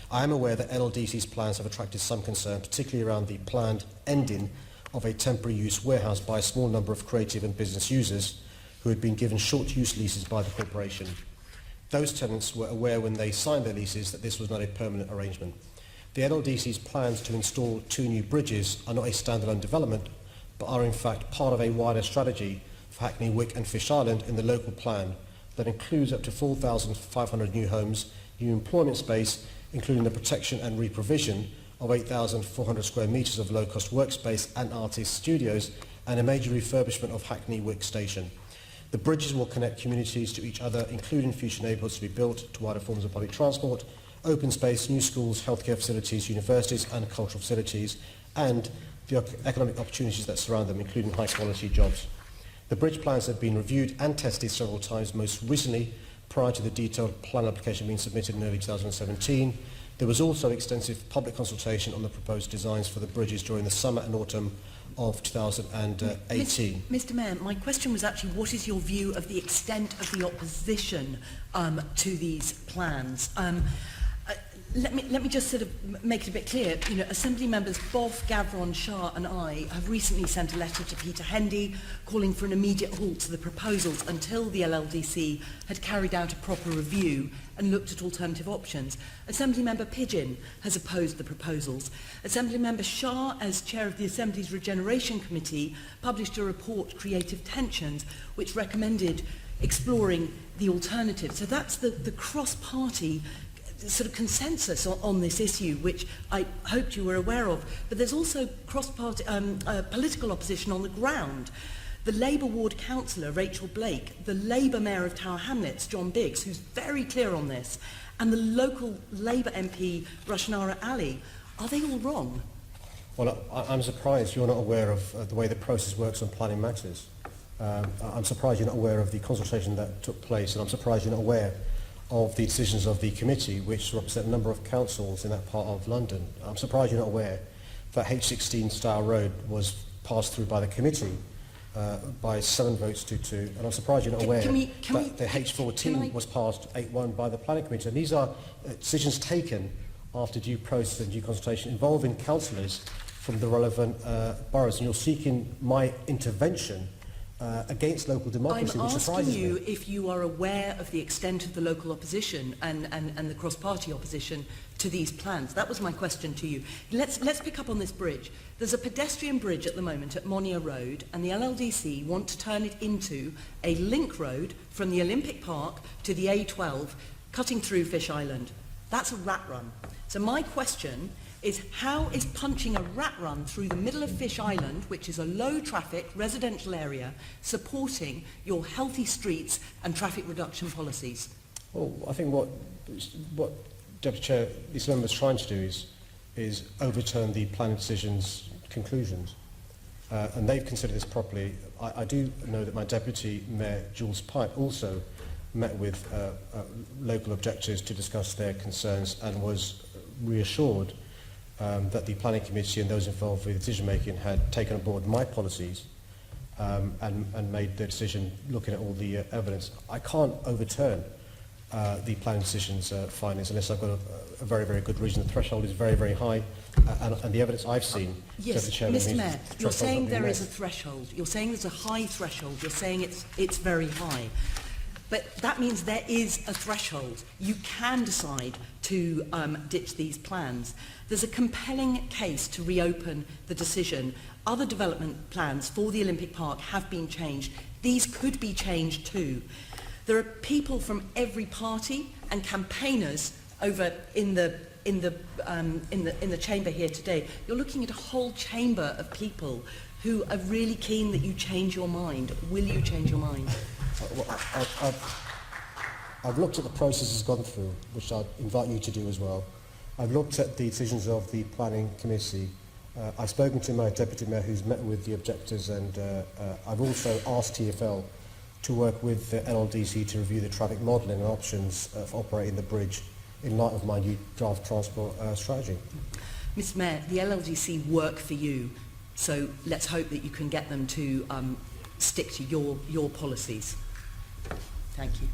I am aware that LLDC's plans have attracted some concern, particularly around the planned ending of a temporary use warehouse by a small number of creative and business users who had been given short use leases by the corporation. Those tenants were aware when they signed their leases that this was not a permanent arrangement. The LLDC's plans to install 2 new bridges are not a standalone development, but are in fact part of a wider strategy for Hackney Wick and Fish Island in the local plan that includes up to 4,500 new homes, new employment space, including the protection and re-provision of 8,400 square metres of low-cost workspace and artist studios, and a major refurbishment of Hackney Wick Station. The bridges will connect communities to each other, including future neighbourhoods to be built to wider forms of public transport, open space, new schools, healthcare facilities, universities and cultural facilities, and the economic opportunities that surround them, including high-quality jobs. The bridge plans have been reviewed and tested several times, most recently prior to the detailed plan application being submitted in early 2017. There was also extensive public consultation on the proposed designs for the bridges during the summer and autumn of 2018. Mr. Mayor, my question was actually, what is your view of the extent of the opposition to these plans? Let me just sort of make it a bit clear. You know, Assembly members Boff, Gavron, Shah and I have recently sent a letter to Peter Hendy calling for an immediate halt to the proposals until the LLDC had carried out a proper review and looked at alternative options. Assembly member Pidgeon has opposed the proposals. Assembly member Shah, as chair of the Assembly's Regeneration Committee, published a report, Creative Tensions, which recommended exploring the alternative. So that's the cross-party sort of consensus on this issue, which I hoped you were aware of. But there's also cross-party political opposition on the ground. The Labour ward councillor, Rachel Blake, the Labour mayor of Tower Hamlets, John Biggs, who's very clear on this, and the local Labour MP, Rushanara Ali, are they all wrong? Well, I'm surprised you're not aware of the way the process works on planning matters. I'm surprised you're not aware of the consultation that took place, and I'm surprised you're not aware of the decisions of the committee, which represent a number of councils in that part of London. I'm surprised you're not aware that H16 Stour Road was passed through by the committee by 7 votes to 2, and I'm surprised you're not aware that the H14 was passed 8-1 by the planning committee. And these are decisions taken after due process and due consultation involving councillors from the relevant boroughs, and you're seeking my intervention against local democracy, which surprises me. I'm asking you if you are aware of the extent of the local opposition and the cross-party opposition to these plans. That was my question to you. Let's pick up on this bridge. There's a pedestrian bridge at the moment at Monia Road, and the LLDC want to turn it into a link road from the Olympic Park to the A12, cutting through Fish Island. That's a rat run. So my question is, how is punching a rat run through the middle of Fish Island, which is a low-traffic residential area, supporting your healthy streets and traffic reduction policies? Well, I think what Deputy Chair, this member is trying to do is overturn the planning decision's conclusions. And they've considered this properly. I do know that my Deputy Mayor, Jules Pipe, also met with local objectors to discuss their concerns and was reassured that the planning committee and those involved with decision-making had taken on board my policies and made their decision looking at all the evidence. I can't overturn the planning decision's findings unless I've got a very, very good reason. The threshold is very, very high, and the evidence I've seen... Yes, Mr Mayor, you're saying there is a threshold. You're saying there's a high threshold. You're saying it's very high. But that means there is a threshold. You can decide to ditch these plans. There's a compelling case to reopen the decision. Other development plans for the Olympic Park have been changed. These could be changed too. There are people from every party and campaigners over in the chamber here today. You're looking at a whole chamber of people who are really keen that you change your mind. Will you change your mind? I've looked at the process it's gone through, which I'd invite you to do as well. I've looked at the decisions of the planning committee. I've spoken to my deputy mayor who's met with the objectors, and I've also asked TfL to work with the LLDC to review the traffic modelling and options for operating the bridge in light of my new draft transport strategy. Mr Mayor, the LLDC work for you, so let's hope that you can get them to stick to your policies. Thank you.